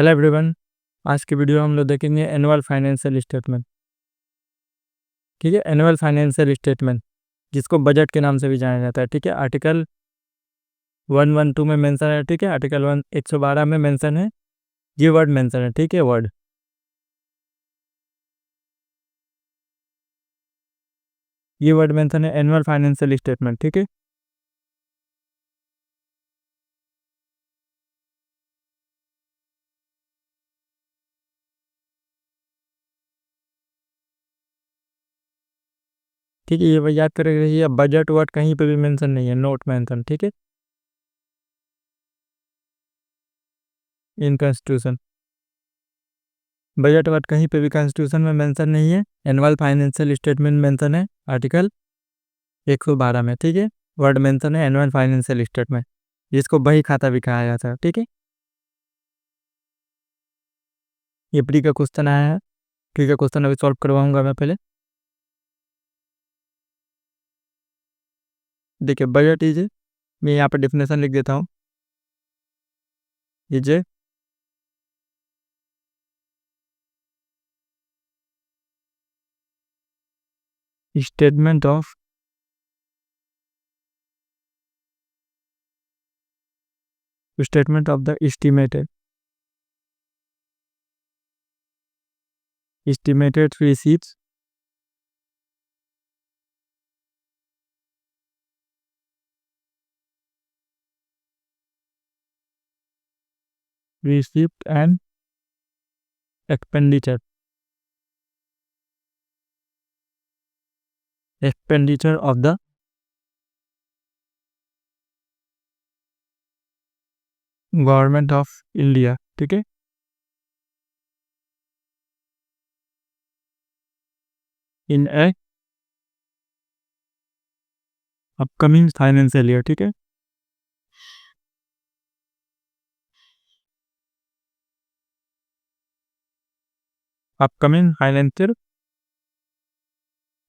Hello everyone. आज की video हम लोग देखेंगे एनुअल फाइनेंशियल स्टेटमेंट। ठीक है, एनुअल फाइनेंशियल स्टेटमेंट जिसको बजट के नाम से भी जाना जाता है। ठीक है, आर्टिकल 112 में मेंशन है। ठीक है, आर्टिकल 112 में मेंशन है, ये वर्ड मेंशन है। ठीक है, वर्ड ये वर्ड मेंशन है एनुअल फाइनेंशियल स्टेटमेंट। ठीक है, ठीक है, ये बात याद करके रहिए। बजट वर्ड कहीं पे भी मेंशन नहीं है, नोट मेंशन। ठीक है, इन कॉन्स्टिट्यूशन बजट वर्ड कहीं पे भी कॉन्स्टिट्यूशन में मेंशन नहीं है। एनुअल फाइनेंशियल स्टेटमेंट मेंशन है आर्टिकल 112 में। ठीक है, वर्ड मेंशन है एनुअल फाइनेंशियल स्टेटमेंट, जिसको बही खाता भी कहा जाता है। ठीक है, ये प्री का क्वेश्चन आया है। प्री का क्वेश्चन अभी सॉल्व करवाऊंगा मैं। पहले देखिए, बजट इज, मैं यहाँ पे डिफिनेशन लिख देता हूँ। Is statement of the estimated receipts receipt and expenditure of the government of India. ठीक है, इन ए अपकमिंग फाइनेंशियल ईयर। ठीक है, अपकमिंग फाइनेंशियल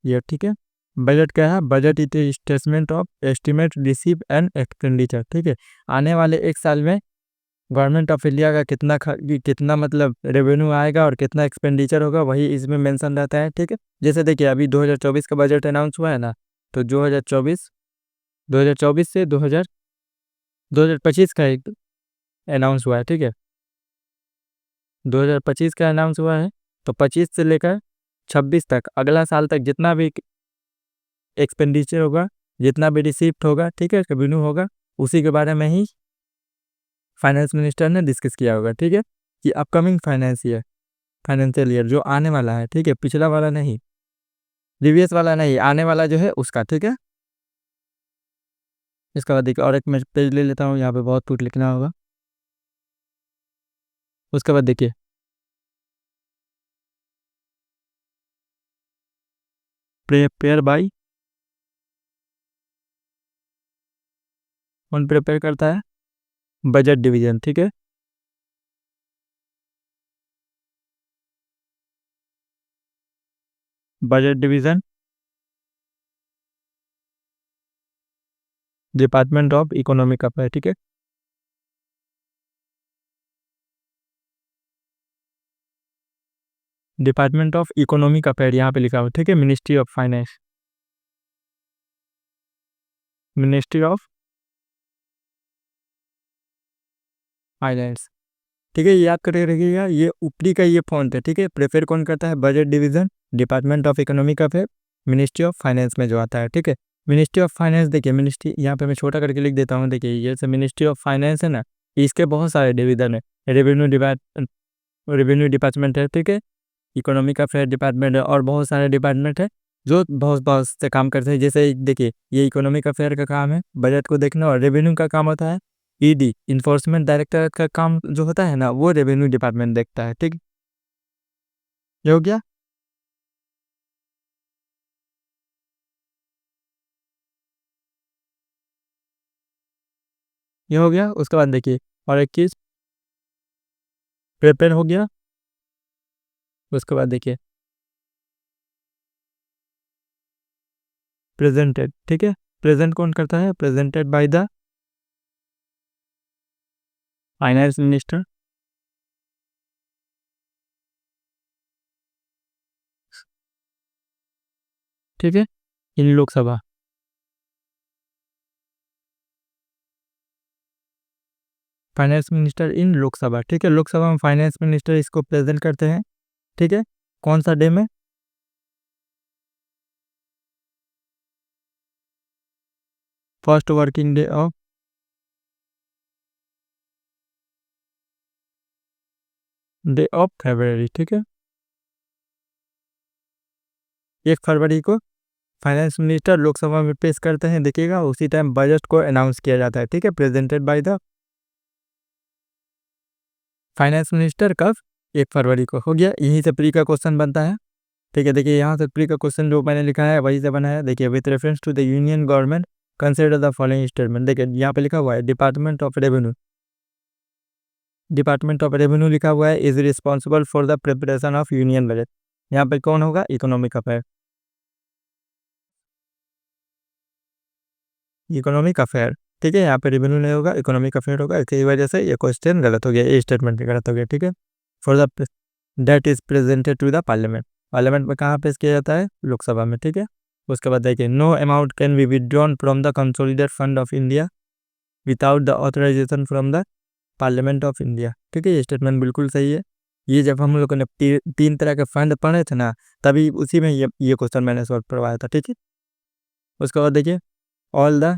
ईयर। ठीक है, बजट क्या है? Budget is statement of estimate receive and expenditure. ठीक है, आने वाले एक साल में गवर्नमेंट ऑफ इंडिया का कितना मतलब रेवेन्यू आएगा और कितना एक्सपेंडिचर होगा, वही इसमें मेंशन रहता है। ठीक है, जैसे देखिए अभी 2024 का बजट अनाउंस हुआ है ना, तो 2024 से 2025 का एक अनाउंस हुआ है। ठीक है, 2025 का अनाउंस हुआ है, तो 25 से लेकर 26 तक अगला साल तक जितना भी एक्सपेंडिचर होगा, जितना भी रिसीप्ट होगा, ठीक है, रेवेन्यू होगा, उसी के बारे में ही फाइनेंस मिनिस्टर ने डिस्कस किया होगा। ठीक है, कि अपकमिंग फाइनेंशियल ईयर जो आने वाला है। ठीक है, पिछला वाला नहीं, प्रीवियस वाला नहीं, आने वाला जो है उसका। ठीक है, इसके बाद देखिए और एक मैं पेज ले लेता हूँ, यहाँ पे बहुत कुछ लिखना होगा। उसके बाद देखिए प्रिपेयर बाई, कौन प्रिपेयर करता है? Budget division. ठीक है, budget division, department of economic affair. ठीक है, डिपार्टमेंट ऑफ इकोनॉमिक अफेयर यहाँ पे लिखा हुआ। ठीक है, ministry of finance, ministry of finance. ठीक है, ये याद करके रखिएगा, ये ऊपरी का ये फॉन्ट है। ठीक है, प्रेफर कौन करता है? Budget division, department of economic affair, ministry of finance में जो आता है। ठीक है, मिनिस्ट्री ऑफ फाइनेंस देखिए, मिनिस्ट्री यहाँ पे मैं छोटा करके लिख देता हूँ। देखिए ये से मिनिस्ट्री ऑफ फाइनेंस है ना, इसके बहुत सारे डिवीजन है। रेवेन्यू डिपार्टमेंट है। ठीक है, इकोनॉमिक अफेयर डिपार्टमेंट है, और बहुत सारे डिपार्टमेंट है जो बहुत बहुत से काम करते हैं। जैसे देखिए ये इकोनॉमिक अफेयर का काम है बजट को देखना, और रेवेन्यू का काम होता है ईडी, इन्फोर्समेंट डायरेक्टर का काम जो होता है ना, वो रेवेन्यू डिपार्टमेंट देखता है। ठीक, ये हो गया। ये हो गया, उसके बाद देखिए और एक चीज़ प्रिपेयर हो गया। उसके बाद देखिए प्रेजेंटेड। ठीक है, प्रेजेंट कौन करता है? Presented by the finance minister. ठीक है, in Lok Sabha. Finance minister in Lok Sabha, ठीक है, लोकसभा में फाइनेंस मिनिस्टर इसको प्रेजेंट करते हैं। ठीक है, कौन सा डे में? First working day of February. ठीक है, 1 फरवरी को फाइनेंस मिनिस्टर लोकसभा में पेश करते हैं, देखिएगा उसी टाइम बजट को अनाउंस किया जाता है। ठीक है, presented by the finance minister कब? 1 फरवरी को। हो गया, यहीं से प्री का क्वेश्चन बनता है। ठीक है, देखिए यहाँ से प्री का क्वेश्चन जो मैंने लिखा है वही से बना है। देखिए, with reference to the union government consider the following statement. देखिए यहाँ पे लिखा हुआ है department of revenue, department of revenue लिखा हुआ है is responsible for the preparation of union budget. यहाँ पे कौन होगा? Economic affair, economic affair. ठीक है, यहाँ पे रेवेन्यू नहीं होगा, इकोनॉमिक अफेयर होगा। इसी वजह से ये क्वेश्चन गलत हो गया, ये स्टेटमेंट गलत हो गया। ठीक है, for the that is presented to the parliament. Parliament में कहाँ पेश किया जाता है? लोकसभा में। ठीक है, उसके बाद देखिए no amount can be withdrawn from the consolidated fund of India without the authorisation from the parliament of India. ठीक है, ये स्टेटमेंट बिल्कुल सही है। ये जब हम लोगों ने तीन तरह के फंड पढ़े थे ना, तभी उसी में ये क्वेश्चन मैंने सॉल्व करवाया था। ठीक है, उसके बाद देखिए all the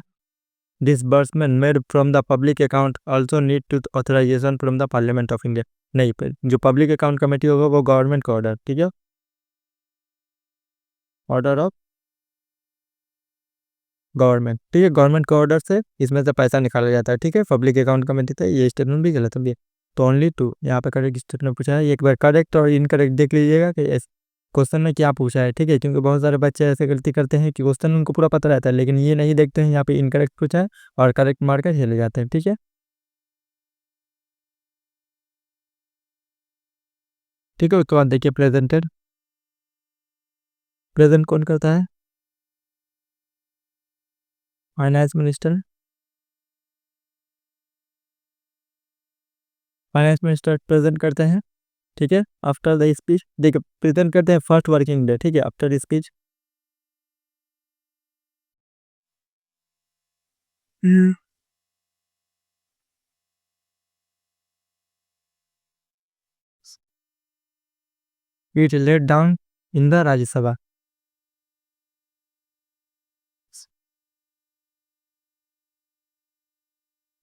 disbursement made from the public account also need to authorisation from the parliament of India. नहीं, जो पब्लिक अकाउंट कमेटी होगा वो गवर्नमेंट का ऑर्डर। ठीक है, ऑर्डर ऑफ गवर्नमेंट। ठीक है, गवर्नमेंट के ऑर्डर से इसमें से पैसा निकाला जाता है। ठीक है, पब्लिक अकाउंट कमेटी था, ये स्टेटमेंट भी गलत हो गया। तो ओनली टू यहाँ पे करेक्ट स्टेटमेंट पूछा है। एक बार करेक्ट और इनकरेक्ट देख लीजिएगा कि इस क्वेश्चन में क्या पूछा है। ठीक है, क्योंकि बहुत सारे बच्चे ऐसे गलती करते हैं कि क्वेश्चन उनको पूरा पता रहता है लेकिन ये नहीं देखते हैं, यहाँ पे इनकरेक्ट पूछा है और करेक्ट मार कर चले जाते हैं। ठीक है, ठीक है, उसके बाद देखिए प्रेजेंटेड, प्रेजेंट कौन करता है? Finance minister, finance minister present करते हैं। ठीक है, आफ्टर द स्पीच देखिए प्रेजेंट करते हैं फर्स्ट वर्किंग डे। ठीक है, after speech it laid down in the Rajya Sabha.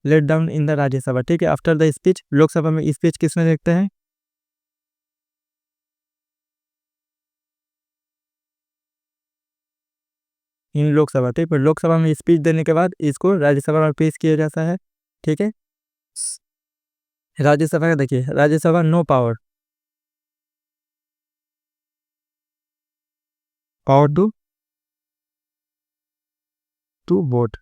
Laid down in the Rajya Sabha. ठीक है, आफ्टर द स्पीच लोकसभा में स्पीच किसमें देखते हैं? इन लोकसभा। ठीक है, लोकसभा में स्पीच देने के बाद इसको राज्यसभा में पेश किया जाता है। ठीक है, राज्यसभा का देखिए Rajya Sabha no power, power to vote,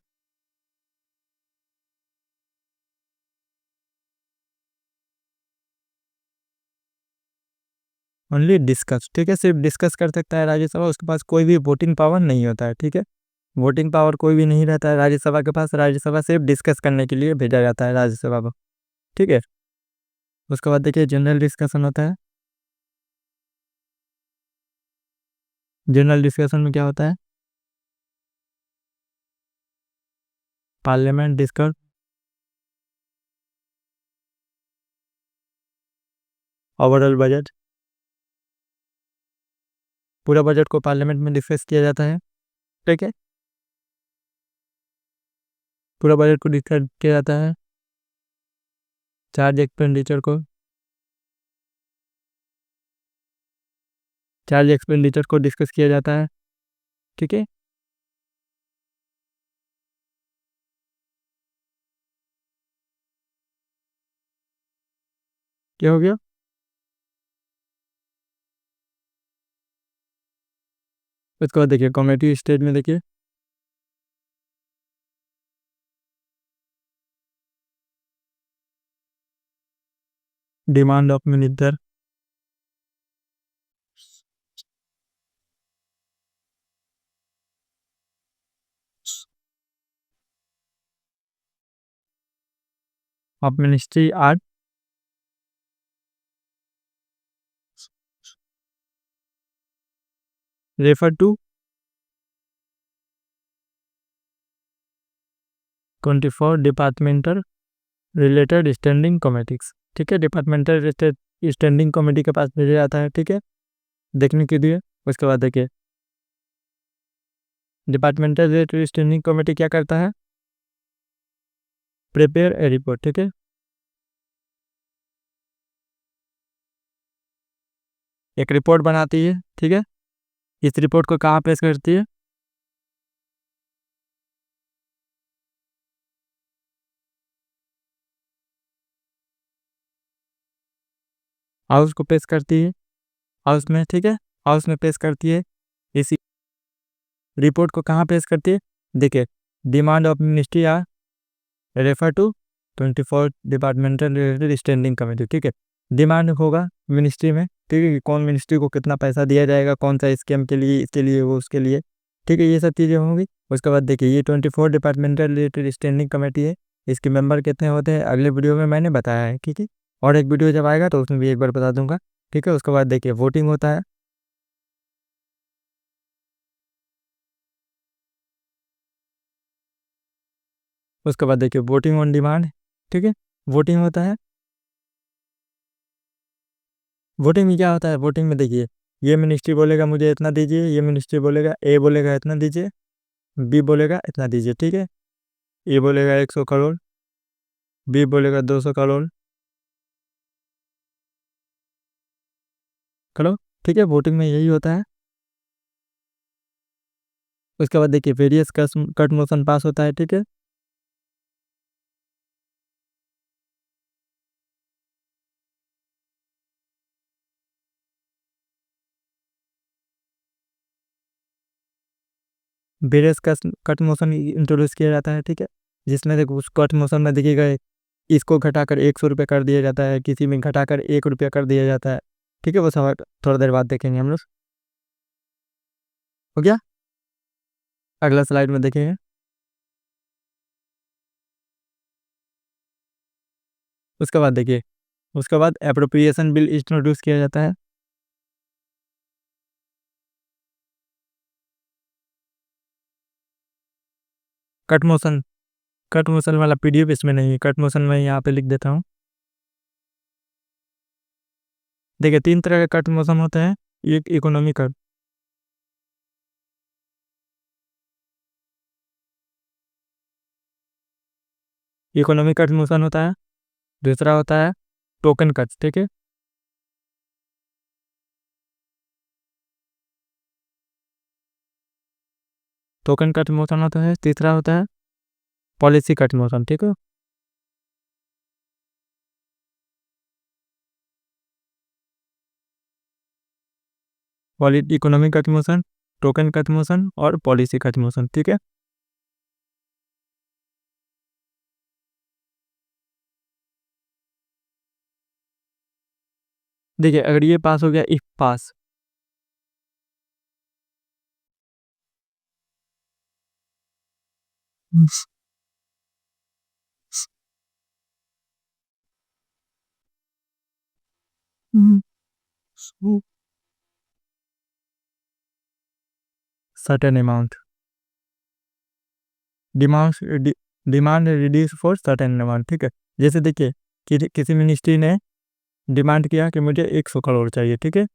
only discuss. ठीक है, सिर्फ डिस्कस कर सकता है राज्यसभा, उसके पास कोई भी वोटिंग पावर नहीं होता है। ठीक है, वोटिंग पावर कोई भी नहीं रहता है राज्यसभा के पास, राज्यसभा सिर्फ डिस्कस करने के लिए भेजा जाता है राज्यसभा को। ठीक है, उसके बाद देखिए जनरल डिस्कशन होता है। जनरल डिस्कशन में क्या होता है? पार्लियामेंट डिस्कस ओवरऑल बजट, पूरा बजट को पार्लियामेंट में डिस्कस किया जाता है। ठीक है, पूरा बजट को डिस्कस किया जाता है। चार्ज एक्सपेंडिचर को, चार्ज एक्सपेंडिचर को डिस्कस किया जाता है। ठीक है, क्या हो गया? उसके बाद देखिए कॉमेडी स्टेज में देखिए demand of minister, of ministry are refer to 24 departmental related standing committees, ठीक है। डिपार्टमेंटल स्टैंडिंग कमेटी के पास भेजा जाता है, ठीक है, देखने के लिए। उसके बाद देखिए डिपार्टमेंटल रिलेटेड स्टैंडिंग कमेटी क्या करता है, प्रिपेयर ए रिपोर्ट, ठीक है, एक रिपोर्ट बनाती है, ठीक है। इस रिपोर्ट को कहाँ पेश करती है, हाउस को पेश करती है, हाउस में, ठीक है, हाउस में पेश करती है। इसी रिपोर्ट को कहाँ पेश करती है, देखिए demand of ministry are refer to 24 departmental related standing committee, ठीक है। डिमांड होगा मिनिस्ट्री में, ठीक है, कि कौन मिनिस्ट्री को कितना पैसा दिया जाएगा, कौन सा स्कीम के लिए, इसके लिए, वो उसके लिए, ठीक है, ये सब चीज़ें होंगी। उसके बाद देखिए ये 24 डिपार्टमेंटल रिलेटेड स्टैंडिंग कमेटी है, इसके मेंबर कितने होते हैं अगले वीडियो में मैंने बताया है, ठीक है। और एक वीडियो जब आएगा तो उसमें भी एक बार बता दूंगा, ठीक है। उसके बाद देखिए वोटिंग होता है, उसके बाद देखिए वोटिंग ऑन डिमांड, ठीक है, वोटिंग होता है। वोटिंग में क्या होता है, वोटिंग में देखिए ये मिनिस्ट्री बोलेगा मुझे इतना दीजिए, ये मिनिस्ट्री बोलेगा, ए बोलेगा इतना दीजिए, बी बोलेगा इतना दीजिए, ठीक है। ए बोलेगा 100 करोड़, बी बोलेगा 200 करोड़, करो, ठीक है, वोटिंग में यही होता है। उसके बाद देखिए वेरियस कट मोशन पास होता है, ठीक है। वेरियस कट मोशन इंट्रोड्यूस किया जाता है, ठीक है, जिसमें देखो उस कट मोशन में देखिएगा इसको घटाकर 100 रुपये कर दिया जाता है, किसी में घटाकर 1 रुपया कर दिया जाता है, ठीक है। वो सब थोड़ा देर बाद देखेंगे हम लोग, हो गया। अगला स्लाइड में देखेंगे। उसके बाद देखिए उसके बाद एप्रोप्रिएशन बिल इंट्रोड्यूस किया जाता है, कट मोशन वाला पीडीएफ इसमें नहीं है, कट मोशन में यहाँ पे लिख देता हूँ। देखिए 3 तरह के कट मोशन होते हैं, एक economy cut, economy cut motion होता है। दूसरा होता है टोकन कट, ठीक है, टोकन कट मोशन होता है। तीसरा होता है पॉलिसी कट मोशन, ठीक है। Economic cut motion, token cut motion और पॉलिसी कट मोशन, ठीक है। देखिए अगर ये पास हो गया, if pass, certain amount, demand demand reduce for certain amount, ठीक है। जैसे देखिए किसी मिनिस्ट्री ने डिमांड किया कि मुझे 100 करोड़ चाहिए, ठीक है,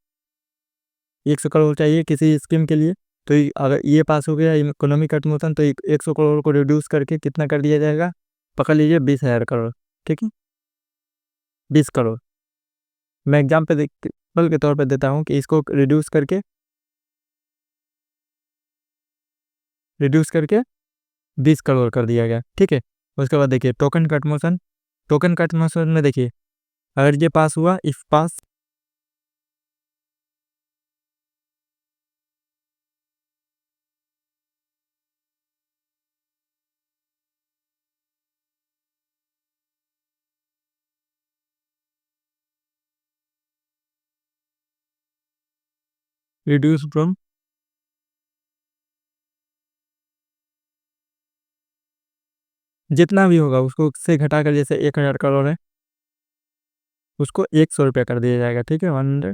100 करोड़ चाहिए किसी स्कीम के लिए, तो अगर ये पास हो गया इकोनॉमिक कट मोशन तो 100 करोड़ को रिड्यूस करके कितना कर दिया जाएगा, पकड़ लीजिए 20,000 करोड़, ठीक है, 20 करोड़। मैं एग्जाम्पल के तौर पर देता हूँ कि इसको रिड्यूस करके 20 करोड़ कर दिया गया, ठीक है। उसके बाद देखिए टोकन कट मोशन में देखिए अगर ये पास हुआ, इफ पास, रिड्यूस फ्रॉम, जितना भी होगा उसको से घटाकर, जैसे 1,000 करोड़ है उसको 100 रुपया कर दिया जाएगा, ठीक है, 100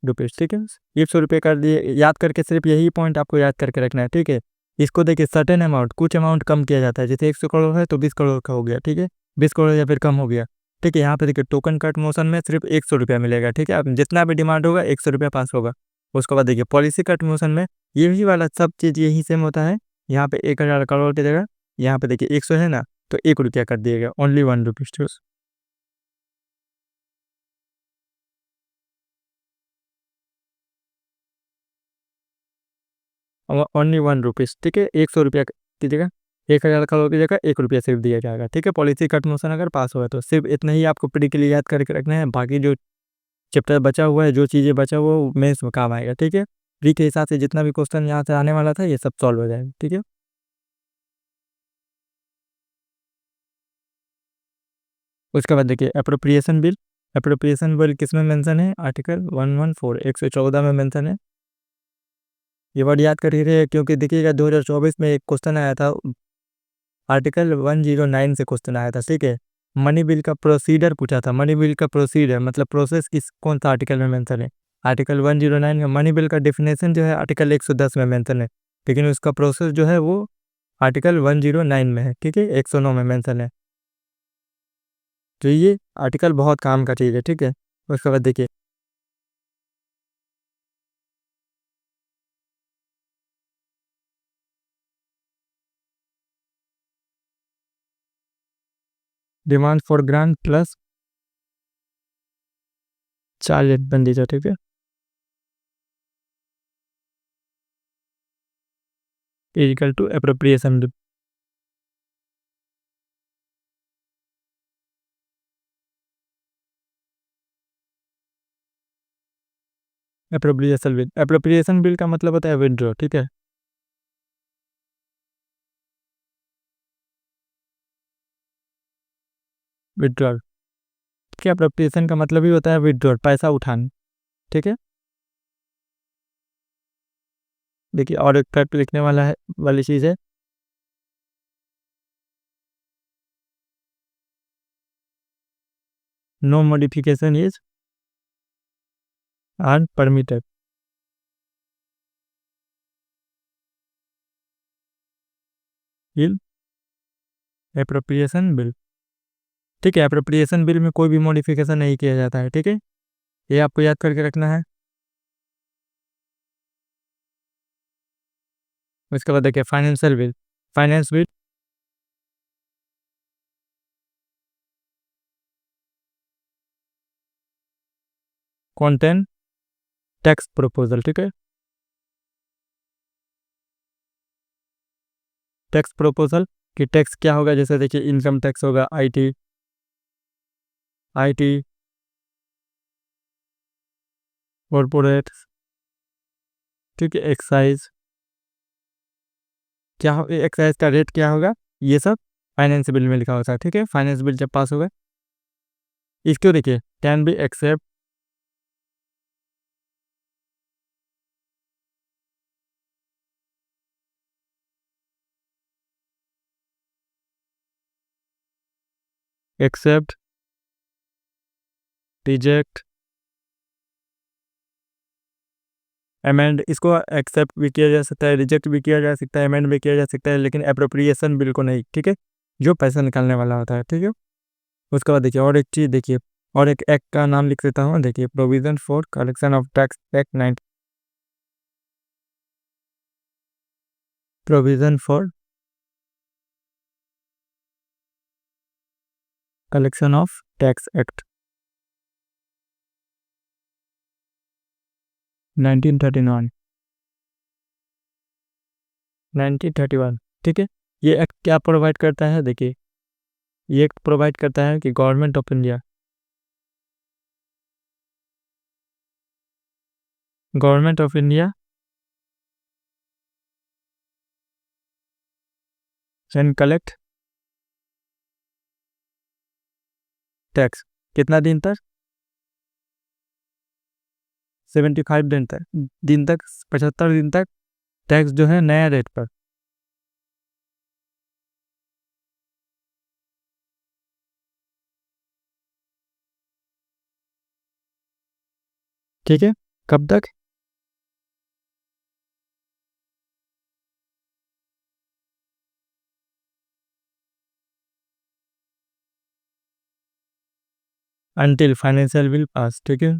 रुपीज़, ठीक है। 100 रुपये कर दिए, याद करके सिर्फ यही पॉइंट आपको याद करके रखना है, ठीक है। इसको देखिए सर्टेन अमाउंट, कुछ अमाउंट कम किया जाता है, जैसे 100 करोड़ है तो 20 करोड़ का हो गया, ठीक है, 20 करोड़ या फिर कम हो गया, ठीक है। यहाँ पे देखिए टोकन कट मोशन में सिर्फ 100 रुपया मिलेगा, ठीक है। अब जितना भी डिमांड होगा 100 रुपया पास होगा। उसके बाद देखिए पॉलिसी कट मोशन में यही वाला सब चीज़ यही सेम होता है। यहाँ पे 1000 करोड़ की जगह यहाँ पे देखिए 100 है ना, तो 1 रुपया कर दिएगा, ओनली 1 रुपीज। ओनली 1 रुपीज, ठीक है। 100 रुपया की जगह 1000 करोड़ की जगह 1 रुपया सिर्फ दिया जाएगा, ठीक है। पॉलिसी कट मोशन अगर पास होगा तो सिर्फ इतना ही आपको प्री के लिए याद करके रखना है। बाकी जो चैप्टर बचा हुआ है, जो चीज़ें बचा हुआ है वो मेंस में काम आएगा, ठीक है। प्री के हिसाब से जितना भी क्वेश्चन यहाँ से आने वाला था ये सब सॉल्व हो जाएगा, ठीक है। उसके बाद देखिए अप्रोप्रिएशन बिल। अप्रोप्रिएशन बिल किस में मेंशन है? आर्टिकल 114 114 में मेंशन है। ये वर्ड याद कर रहे क्योंकि देखिएगा 2024 में एक क्वेश्चन आया था, आर्टिकल 109 से क्वेश्चन आया था, ठीक है। मनी बिल का प्रोसीडर पूछा था। मनी बिल का प्रोसीडर मतलब प्रोसेस किस कौन सा आर्टिकल में मेंशन है? आर्टिकल 109 में। मनी बिल का डेफिनेशन जो है आर्टिकल 110 में मेंशन है, लेकिन उसका प्रोसेस जो है वो आर्टिकल 109 में है, ठीक है, 109 में मेंशन है। तो ये आर्टिकल बहुत काम का चीज़ है, ठीक है। उसके बाद देखिए demand for grant plus charge expenditure, ठीक है, equal to appropriation bill. Appropriation bill का मतलब होता है विड्रॉ, ठीक है। विड्रॉल, ठीक है। अप्रोप्रिएशन का मतलब ही होता है विड्रॉ, पैसा उठाना, ठीक है। देखिए और एक फैक्ट लिखने वाला है वाली चीज़ है, no modification is are permitted in appropriation bill, ठीक है। एप्रोप्रिएशन बिल में कोई भी मॉडिफिकेशन नहीं किया जाता है, ठीक है। ये आपको याद करके रखना है। उसके बाद देखिए financial bill. Finance bill contain tax proposal, ठीक है। टैक्स प्रपोजल कि टैक्स क्या होगा, जैसे देखिए इनकम टैक्स होगा, आईटी आईटी कॉरपोरेट, ठीक है। एक्साइज क्या हो, एक्साइज का रेट क्या होगा, ये सब फाइनेंस बिल में लिखा होता है, ठीक है। फाइनेंस बिल जब पास होगा इसको देखिए can be accept accept reject amend. इसको एक्सेप्ट भी किया जा सकता है, रिजेक्ट भी किया जा सकता है, अमेंड भी किया जा सकता है, लेकिन अप्रोप्रिएशन बिल को नहीं, ठीक है, जो पैसा निकालने वाला होता है, ठीक है। उसके बाद देखिए और एक चीज़ देखिए, और एक एक्ट का नाम लिख देता हूँ, देखिए provision for collection of tax act 9, provision for collection of tax act 1931, 1931, ठीक है। ये एक्ट क्या प्रोवाइड करता है? देखिए ये एक्ट प्रोवाइड करता है कि government of India can collect tax कितना दिन तक? 75 दिन तक 75 दिन तक टैक्स जो है नया रेट पर, ठीक है। कब तक? अनटिल फाइनेंशियल बिल पास, ठीक है।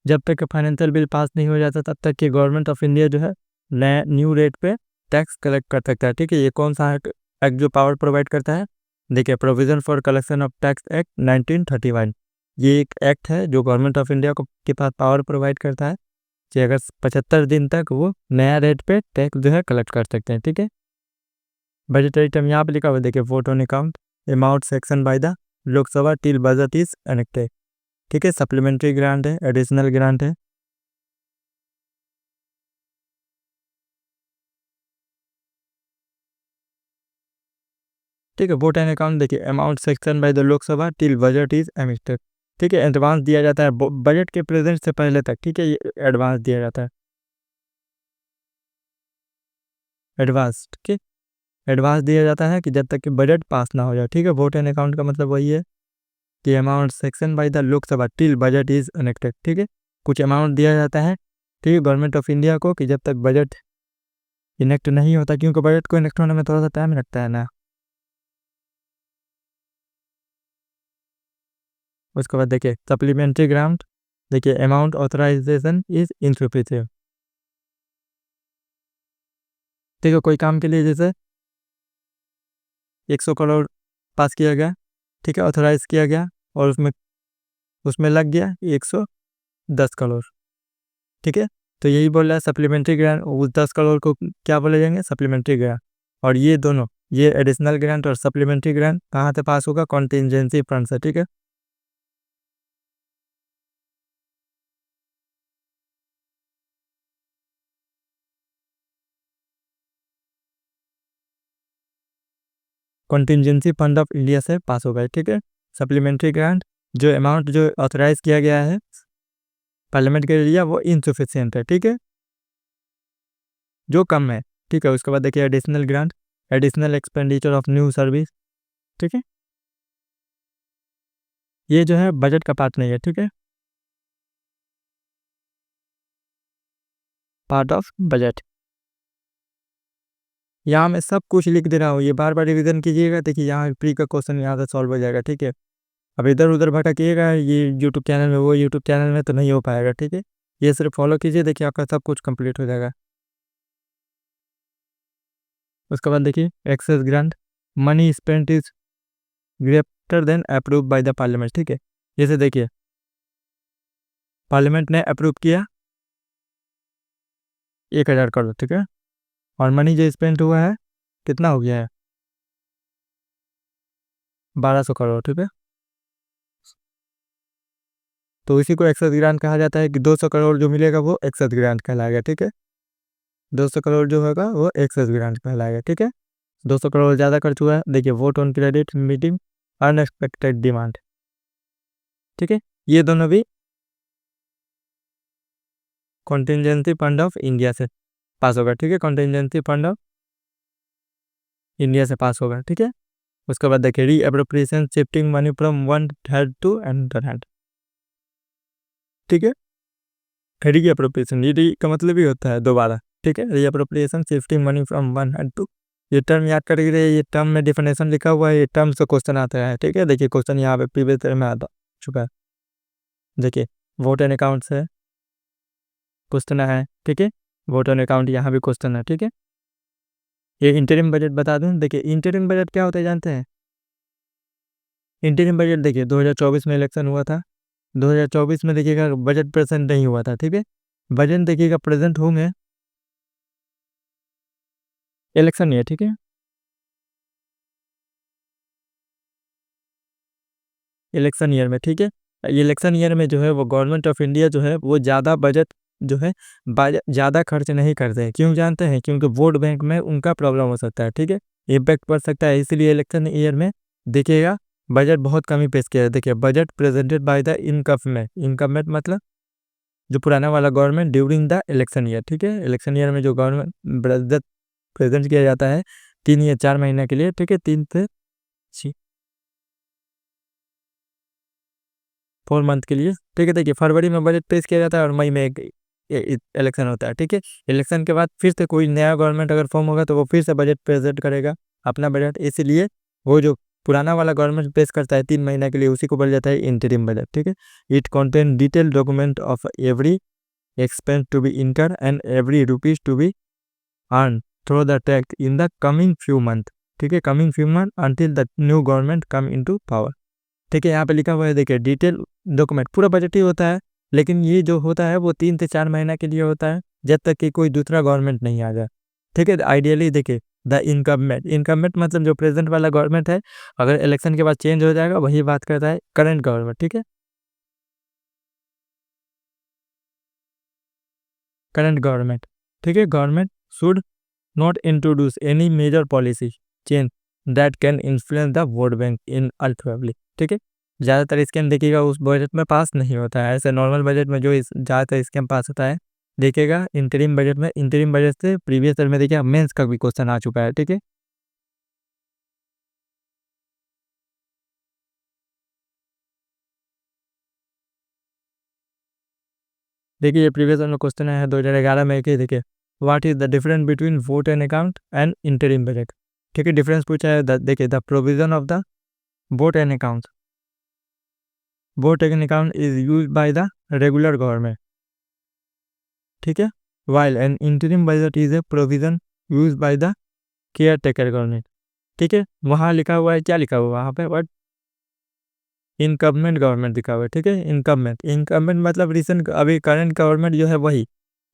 जब तक फाइनेंशियल बिल पास नहीं हो जाता तब तक कि गवर्नमेंट ऑफ इंडिया जो है नया न्यू रेट पे टैक्स कलेक्ट कर सकता है, ठीक है। ये कौन सा एक्ट जो पावर प्रोवाइड करता है? देखिए, provision for collection of tax act 1931। ये एक एक्ट है जो गवर्नमेंट ऑफ इंडिया को के पास पावर प्रोवाइड करता है कि अगर 75 दिन तक वो नया रेट पे टैक्स जो है कलेक्ट कर सकते हैं, ठीक है। बजटरी टर्म यहाँ पे लिखा हुआ है, देखिए, vote on account amount section by the Lok Sabha till budget is enacted, ठीक है। सप्लीमेंट्री ग्रांट है, एडिशनल ग्रांट है। ठीक है, वोट एंड अकाउंट देखिए, amount section by the Lok Sabha till budget is emitted, ठीक है। एडवांस दिया जाता है बजट के प्रेजेंट से पहले तक, ठीक है, ये एडवांस दिया जाता है, एडवांस, ठीक है। एडवांस दिया जाता है कि जब तक कि बजट पास ना हो जाए, ठीक है। वोट एंड अकाउंट का मतलब वही है कि amount section by the Lok Sabha till budget is enacted, ठीक है। कुछ अमाउंट दिया जाता है, ठीक है, गवर्नमेंट ऑफ इंडिया को कि जब तक बजट इनेक्ट नहीं होता, क्योंकि बजट को इनेक्ट होने में थोड़ा सा टाइम लगता है ना। उसके बाद देखिए सप्लीमेंट्री ग्रांट, देखिए अमाउंट ऑथराइजेशन इज इनसफिशिएंट, ठीक है। कोई काम के लिए जैसे 100 करोड़ पास किया गया, ठीक है, ऑथराइज किया गया, और उसमें उसमें लग गया 110 करोड़, ठीक है। तो यही बोल रहा है सप्लीमेंट्री ग्रांट, उस 10 करोड़ को क्या बोले जाएंगे? Supplementary grant. और ये दोनों, ये एडिशनल ग्रांट और सप्लीमेंट्री ग्रांट कहाँ से पास होगा? कॉन्टिजेंसी फंड से, ठीक है। कॉन्टिजेंसी फंड ऑफ इंडिया से पास होगा, ठीक है। सप्लीमेंट्री ग्रांट जो अमाउंट जो ऑथराइज किया गया है पार्लियामेंट के लिए वो इनसफिशियंट है, ठीक है, जो कम है, ठीक है। उसके बाद देखिए additional grant, additional expenditure of new service, ठीक है। ये जो है बजट का पार्ट नहीं है, ठीक है, पार्ट ऑफ बजट। यहाँ मैं सब कुछ लिख दे रहा हूँ, ये बार बार रिवीजन कीजिएगा, देखिए यहाँ प्री का क्वेश्चन यहाँ से सॉल्व हो जाएगा, ठीक है। अब इधर उधर भटकिएगा ये यूट्यूब चैनल में, वो यूट्यूब चैनल में तो नहीं हो पाएगा, ठीक है। ये सिर्फ फॉलो कीजिए, देखिए आपका सब कुछ कंप्लीट हो जाएगा। उसके बाद देखिए excess grant, money spent is greater than approve by the parliament, ठीक है। जैसे देखिए पार्लियामेंट ने अप्रूव किया 1000 करोड़, ठीक है, और मनी जो स्पेंड हुआ है कितना हो गया है? 1200 करोड़, ठीक है। तो इसी को एक्सेस ग्रांट कहा जाता है कि 200 करोड़ जो मिलेगा वो एक्सेस ग्रांट कहलाएगा, ठीक है। 200 करोड़ जो होगा वो एक्सेस ग्रांट कहलाएगा, ठीक है। 200 करोड़ ज़्यादा खर्च हुआ है, देखिए vote on credit meeting unexpected demand, ठीक है। ये दोनों भी कॉन्टिजेंसी फंड ऑफ इंडिया से पास होगा, ठीक है। कॉन्टिजेंसी फंड ऑफ इंडिया से पास होगा, ठीक है। उसके बाद देखिए re appropriation shifting money from one hand to another hand, ठीक है। री अप्रोप्रिएशन, ये री का मतलब ही होता है दोबारा, ठीक है। Re appropriation shifting money from one hand to, ये टर्म याद करके रहिए, ये टर्म में डिफिनेशन लिखा हुआ है, ये टर्म से क्वेश्चन आता है, ठीक है। देखिए क्वेश्चन यहाँ पे प्रीवियस ईयर में आता चुका है, देखिए वोट एंड अकाउंट से क्वेश्चन है, ठीक है। वोट एंड अकाउंट यहाँ भी क्वेश्चन है, ठीक है। ये इंटरिम बजट बता दूं, देखिए इंटरिम बजट क्या होता है जानते हैं? इंटरिम बजट देखिए 2024 में इलेक्शन हुआ था, 2024 में देखिएगा बजट प्रेजेंट नहीं हुआ था, ठीक है। बजट देखिएगा प्रेजेंट होंगे, इलेक्शन नहीं है, ठीक है। इलेक्शन ईयर में, ठीक है। इलेक्शन ईयर में जो है वो गवर्नमेंट ऑफ इंडिया जो है वो ज़्यादा बजट जो है ज़्यादा खर्च नहीं करते हैं, क्यों जानते हैं? क्योंकि वोट बैंक में उनका प्रॉब्लम हो सकता है, ठीक है, इम्पैक्ट पड़ सकता है, इसलिए इलेक्शन ईयर में देखिएगा बजट बहुत कम ही पेश किया है। देखिए बजट प्रेजेंटेड बाय द इनकममेंट, इनकममेंट मतलब जो पुराना वाला government during the election year, ठीक है। इलेक्शन ईयर में जो गवर्नमेंट बजट प्रेजेंट किया जाता है 3 या 4 महीने के लिए, ठीक है, 3 से 4 मंथ के लिए, ठीक है। देखिए फरवरी में बजट पेश किया जाता है और मई में इलेक्शन होता है, ठीक है। इलेक्शन के बाद फिर से कोई नया गवर्नमेंट अगर फॉर्म होगा तो वो फिर से बजट प्रेजेंट करेगा, अपना बजट, इसीलिए वो जो पुराना वाला गवर्नमेंट पेश करता है 3 महीना के लिए, उसी को बोला जाता है इंटरिम बजट, ठीक है। It contain detail document of every expense to be incurred and every rupees to be earned through the tax in the coming few month, ठीक है, coming few month until the new government come into power, ठीक है। यहाँ पे लिखा हुआ है देखिए डिटेल डॉक्यूमेंट, पूरा बजट ही होता है, लेकिन ये जो होता है वो 3 से 4 महीना के लिए होता है, जब तक कि कोई दूसरा गवर्नमेंट नहीं आ जाए, ठीक है। आइडियली देखिए द इनकममेंट मतलब जो प्रेजेंट वाला गवर्नमेंट है, अगर इलेक्शन के बाद चेंज हो जाएगा, वही बात करता है करंट गवर्नमेंट, ठीक है। करंट गवर्नमेंट, ठीक है। Government should not introduce any major policy change that can influence the vote bank in alternately, ठीक है। ज़्यादातर स्कीम देखिएगा उस बजट में पास नहीं होता है, ऐसे नॉर्मल बजट में जो ज़्यादातर स्कीम पास होता है, देखिएगा इंटरिम बजट में, इंटरिम बजट से प्रीवियस ईयर में देखिए मेंस का भी क्वेश्चन आ चुका है, ठीक है। देखिए ये प्रीवियस ईयर में क्वेश्चन है 2011 में, कि देखिए what is the difference between vote and account and interim budget, ठीक है। डिफरेंस पूछा है, देखिए the provision of the vote and account, vote and account is use by the regular government, ठीक है, while an interim budget is a provision use by the care taker government, ठीक है। वहाँ लिखा हुआ है, क्या लिखा हुआ है वहाँ पे, बट इनकम्बेंट गवर्नमेंट लिखा हुआ है, ठीक है। इनकम्बेंट मतलब रिसेंट, अभी करंट गवर्नमेंट जो है वही,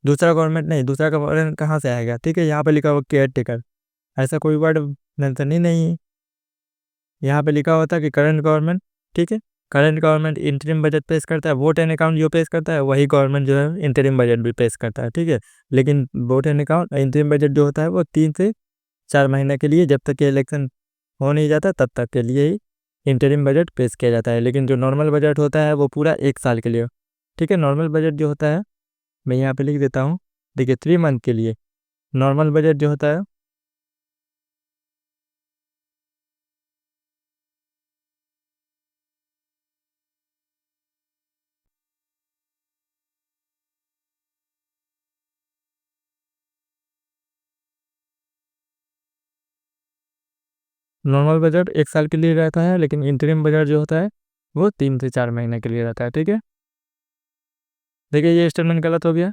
दूसरा गवर्नमेंट नहीं, दूसरा गवर्नमेंट कहाँ से आएगा, ठीक है। यहाँ पे लिखा हुआ केयर टेकर, ऐसा कोई वर्ड मेंशन ही नहीं है, यहाँ पे लिखा होता है कि करंट गवर्नमेंट, ठीक है। करंट गवर्नमेंट इंटरिम बजट पेश करता है, वोट एंड अकाउंट जो पेश करता है वही गवर्नमेंट जो है इंटरिम बजट भी पेश करता है, ठीक है। लेकिन vote and account interim budget जो होता है वो 3 से 4 महीने के लिए, जब तक कि इलेक्शन हो नहीं जाता तब तक के लिए ही इंटरिम बजट पेश किया जाता है। लेकिन जो नॉर्मल बजट होता है वो पूरा 1 साल के लिए, ठीक है। नॉर्मल बजट जो होता है, मैं यहाँ पे लिख देता हूँ, देखिए 3 मंथ के लिए नॉर्मल बजट जो होता है, नॉर्मल बजट 1 साल के लिए रहता है, लेकिन इंटरिम बजट जो होता है वो 3 से 4 महीने के लिए रहता है, ठीक है। देखिए ये स्टेटमेंट गलत हो गया।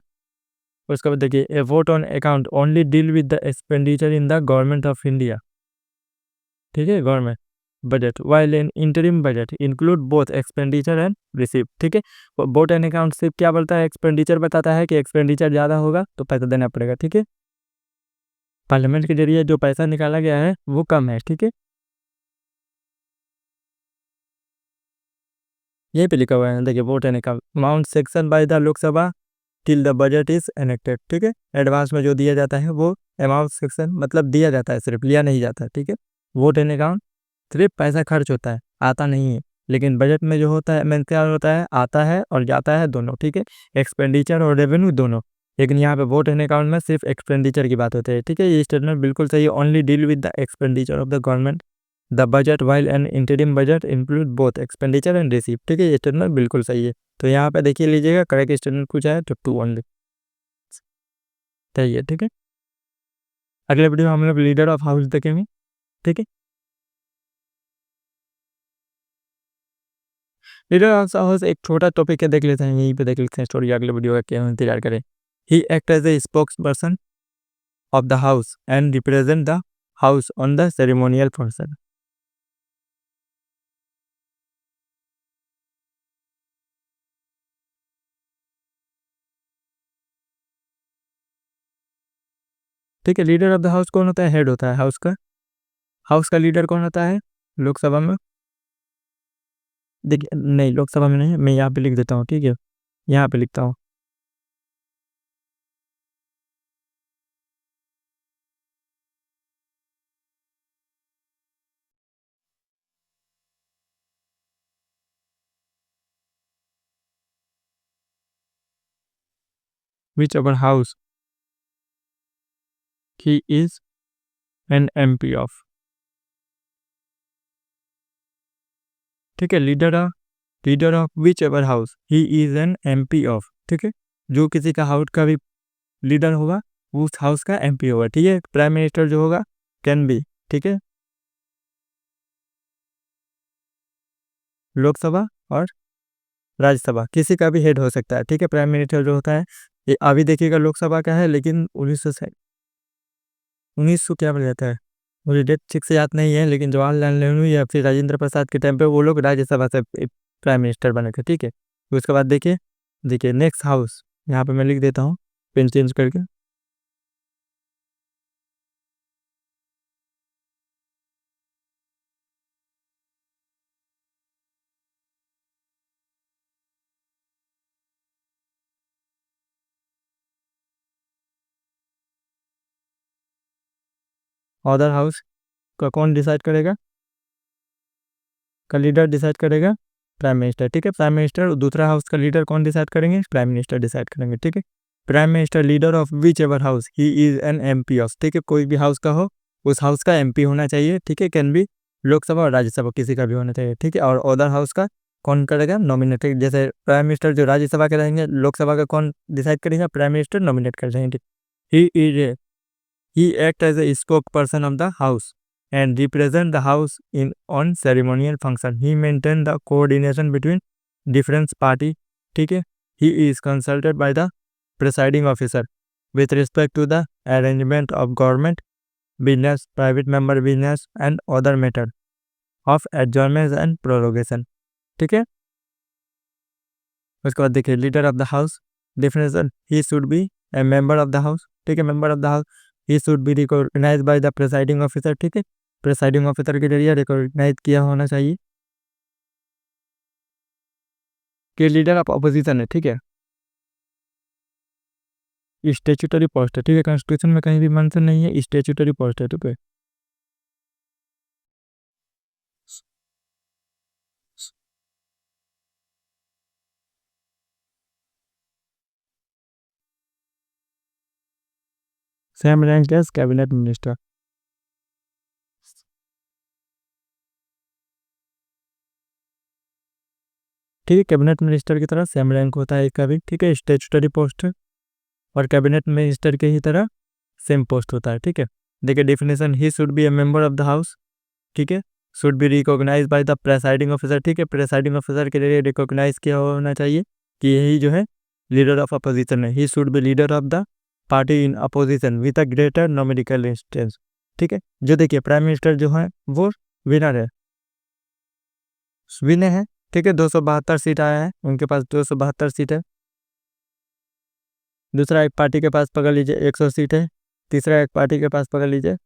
उसके बाद देखिए a vote on account only deal with the expenditure in the government of India, ठीक है, government budget, while an interim budget include both expenditure and receive, ठीक है। वोट एंड अकाउंट सिर्फ क्या बोलता है, एक्सपेंडिचर बताता है कि एक्सपेंडिचर ज़्यादा होगा तो पैसा देना पड़ेगा, ठीक है। पार्लियामेंट के जरिए जो पैसा निकाला गया है वो कम है, ठीक है। यहीं पे लिखा हुआ है देखिए vote and account amount section by the Lok Sabha till the budget is enacted, ठीक है। एडवांस में जो दिया जाता है वो अमाउंट सेक्शन मतलब दिया जाता है, सिर्फ लिया नहीं जाता है, ठीक है। वोट एंड अकाउंट सिर्फ पैसा खर्च होता है, आता नहीं है। लेकिन बजट में जो होता है मेन क्या होता है, आता है और जाता है दोनों, ठीक है, एक्सपेंडिचर और रेवेन्यू दोनों। लेकिन यहाँ पे वोट एंड अकाउंट में सिर्फ एक्सपेंडिचर की बात होती है, ठीक है। ये स्टेटमेंट बिल्कुल सही है, only deal with the expenditure of the government the budget while an interim budget include both expenditure and receive, ठीक है। ये स्टेटमेंट बिल्कुल सही है। तो यहाँ पे देखिए लीजिएगा करेक्ट स्टेटमेंट पूछा है तो 2 ओनली सही है, ठीक है। अगले वीडियो में हम लोग लीडर ऑफ हाउस देखेंगे, ठीक है। लीडर ऑफ हाउस एक छोटा टॉपिक है, देख लेते हैं, यहीं पे देख लेते हैं स्टोरी, अगले वीडियो का क्या इंतजार करें। He act as a spokes person of the house and represent the house on the ceremonial function, ठीक है। लीडर ऑफ द हाउस कौन होता है, हेड होता है हाउस का। हाउस का लीडर कौन होता है लोकसभा में, देखिए नहीं लोकसभा में नहीं, मैं यहाँ पे लिख देता हूँ, ठीक है, यहाँ पे लिखता हूँ। Which our house he is an MP of, ठीक है। Leader of which ever house he is an MP of, ठीक है। जो किसी का हाउस का भी लीडर होगा उस हाउस का एमपी होगा, ठीक है। प्राइम मिनिस्टर जो होगा कैन बी, ठीक है, लोकसभा और राज्यसभा किसी का भी हेड हो सकता है, ठीक है। प्राइम मिनिस्टर जो होता है ये अभी देखिएगा लोकसभा का है, लेकिन 1900 क्या बोला जाता है, मुझे डेट ठीक से याद नहीं है, लेकिन जवाहरलाल नेहरू या फिर राजेंद्र प्रसाद के टाइम पे वो लोग राज्यसभा से प्राइम मिनिस्टर बने थे, ठीक है। तो उसके बाद देखिए, देखिए नेक्स्ट हाउस, यहाँ पे मैं लिख देता हूँ पेन चेंज करके, अदर हाउस का कौन डिसाइड करेगा, का लीडर डिसाइड करेगा प्राइम मिनिस्टर, ठीक है। प्राइम मिनिस्टर, दूसरा हाउस का लीडर कौन डिसाइड करेंगे, प्राइम मिनिस्टर डिसाइड करेंगे, ठीक है। Prime minister leader of which ever house he is N MP of, ठीक है, कोई भी हाउस का हो उस हाउस का एमपी होना चाहिए, ठीक है। कैन भी लोकसभा और राज्यसभा किसी का भी होना चाहिए, ठीक है। और अदर हाउस का कौन करेगा, नॉमिनेटेड, जैसे प्राइम मिनिस्टर जो राज्यसभा के रहेंगे, लोकसभा का कौन डिसाइड करेगा, प्राइम मिनिस्टर नॉमिनेट कर देंगे, he is he act as a spokesperson of the house and represent the house in on ceremonial function. He maintain the coordination between different party. ठीक है, he is consulted by the presiding officer with respect to the arrangement of government business, private member business and other matter of adjournment and prorogation. ठीक है, उसके बाद देखिए leader of the house definition, he should be a member of the house, ठीक है, member of the house, he should be recognise by the presiding officer, ठीक है, presiding officer के जरिए रिकॉग्नाइज किया होना चाहिए कि लीडर ऑफ अपोजिशन है, ठीक है। स्टेचुटरी पोस्ट है, ठीक है, कॉन्स्टिट्यूशन में कहीं भी मेंशन नहीं है, स्टेचुटरी पोस्ट है, ठीक है। Same rank as cabinet minister, ठीक है, कैबिनेट मिनिस्टर की तरह सेम रैंक होता है इसका भी, ठीक है। स्टेचुटरी पोस्ट और कैबिनेट मिनिस्टर के ही तरह सेम पोस्ट होता है, ठीक है। देखिए definition, he should be a member of the house, ठीक है, should be recognise by the presiding officer, ठीक है, प्रेसाइडिंग ऑफिसर के जरिए रिकॉग्नाइज किया होना चाहिए कि यही जो है लीडर ऑफ अपोजिशन है। He should be leader of the party in opposition with a greater numerical instance, ठीक है। जो देखिए प्राइम मिनिस्टर जो है वो विनर है, विनर है, ठीक है, 272 सीट आया है उनके पास, 272 सीट है। दूसरा एक पार्टी के पास पकड़ लीजिए 100 सीट है, तीसरा एक पार्टी के पास पकड़ लीजिए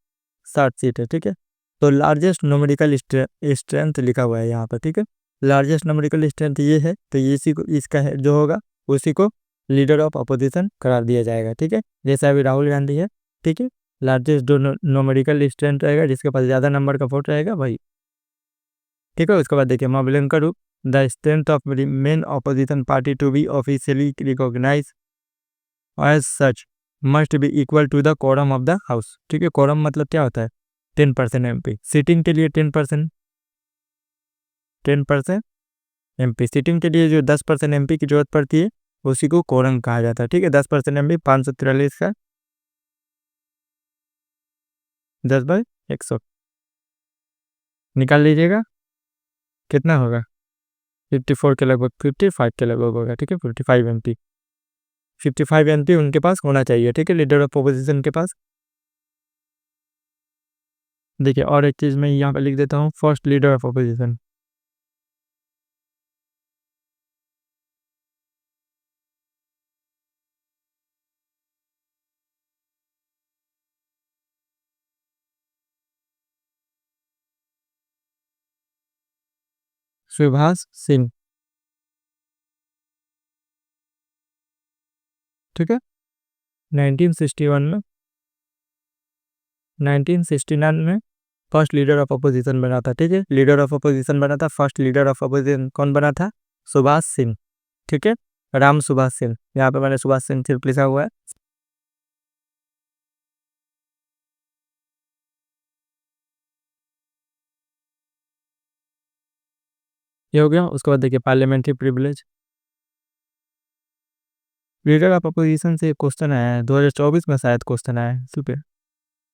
60 सीट है, ठीक है। तो लार्जेस्ट नोमेरिकल स्ट्रेंथ लिखा हुआ है यहाँ पर, ठीक है, लार्जेस्ट नोमेरिकल स्ट्रेंथ ये है, तो ये इसी को इसका है जो होगा उसी को लीडर ऑफ अपोजिशन करार दिया जाएगा, ठीक है। जैसे अभी राहुल गांधी है, ठीक है, लार्जेस्ट जो नोमेरिकल स्ट्रेंथ रहेगा, जिसके पास ज़्यादा नंबर का वोट रहेगा वही, ठीक है। उसके बाद देखिए मॉबलिन का रूप, the strength of main opposition party to be officially recognise as such must be equal to the quorum of the house, ठीक है। कोरम मतलब क्या होता है, 10% एमपी, सिटिंग के लिए 10%, 10% एमपी, सिटिंग के लिए जो 10% एमपी की जरूरत पड़ती है उसी को कोरम कहा जाता है, ठीक है। 10% एमपी 543 का 10/100 निकाल लीजिएगा, कितना होगा, 54 के लगभग, 55 के लगभग होगा, ठीक है। 55 एमपी, 55 एमपी उनके पास होना चाहिए, ठीक है, लीडर ऑफ अपोजिशन के पास। देखिए और एक चीज़ मैं यहाँ पर लिख देता हूँ, first leader of opposition, Subhash Singh, ठीक है। 1961 में, 1969 में फर्स्ट लीडर ऑफ अपोजिशन बना था, ठीक है, लीडर ऑफ अपोजिशन बना था, फर्स्ट लीडर ऑफ अपोजिशन कौन बना था, सुभाष सिंह, ठीक है, राम सुभाष सिंह, यहाँ पे मैंने सुभाष सिंह सिर्फ लिखा हुआ है, ये हो गया। उसके बाद देखिए parliamentary privilege, leader of opposition से क्वेश्चन आया है 2024 में, शायद क्वेश्चन आया है इसी पे।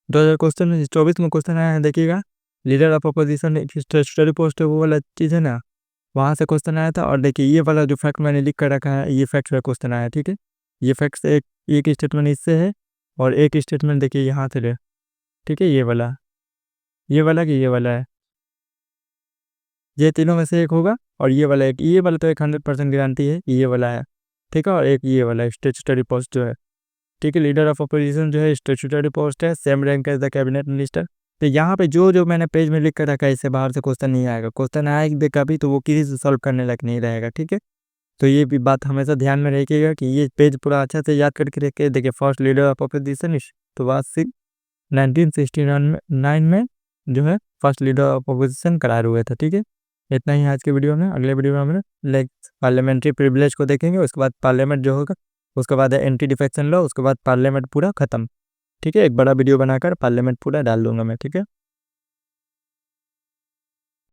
2024 में क्वेश्चन आया है, देखिएगा। लीडर ऑफ अपोजिशन एक स्टेटरी पोस्ट है, वो वाला चीज़ है ना, वहाँ से क्वेश्चन आया था। और देखिए ये वाला जो फैक्ट मैंने लिख कर रखा है, ये फैक्ट का क्वेश्चन आया है, ठीक है। ये फैक्ट से एक स्टेटमेंट इससे है और एक स्टेटमेंट देखिए यहाँ से है, ठीक है। ये वाला कि ये वाला है, ये तीनों में से एक होगा। और ये वाला ये वाला तो एक 100% गारंटी है ये वाला है, ठीक है। और एक ये वाला स्टेचुटरी पोस्ट जो है, ठीक है। लीडर ऑफ अपोजिशन जो है स्टेचुटरी पोस्ट है, same rank as the cabinet minister. तो यहाँ पे जो मैंने पेज में लिख कर रखा है, इससे बाहर से क्वेश्चन नहीं आएगा। क्वेश्चन आएगा कभी तो वो किसी से सॉल्व करने लायक नहीं रहेगा, ठीक है। तो ये भी बात हमेशा ध्यान में रखिएगा कि ये पेज पूरा अच्छा से याद करके रखिए। देखिए फर्स्ट लीडर ऑफ अपोजिशन तो बात 1969 में जो है फर्स्ट लीडर ऑफ अपोजिशन करार हुए थे, ठीक है। इतना ही आज के वीडियो में। अगले वीडियो में हम लाइक पार्लियामेंट्री प्रिविलेज को देखेंगे, उसके बाद पार्लियामेंट जो होगा, उसके बाद एंटी डिफेक्शन लॉ, उसके बाद पार्लियामेंट पूरा खत्म, ठीक है। एक बड़ा वीडियो बनाकर पार्लियामेंट पूरा डाल दूंगा मैं, ठीक है।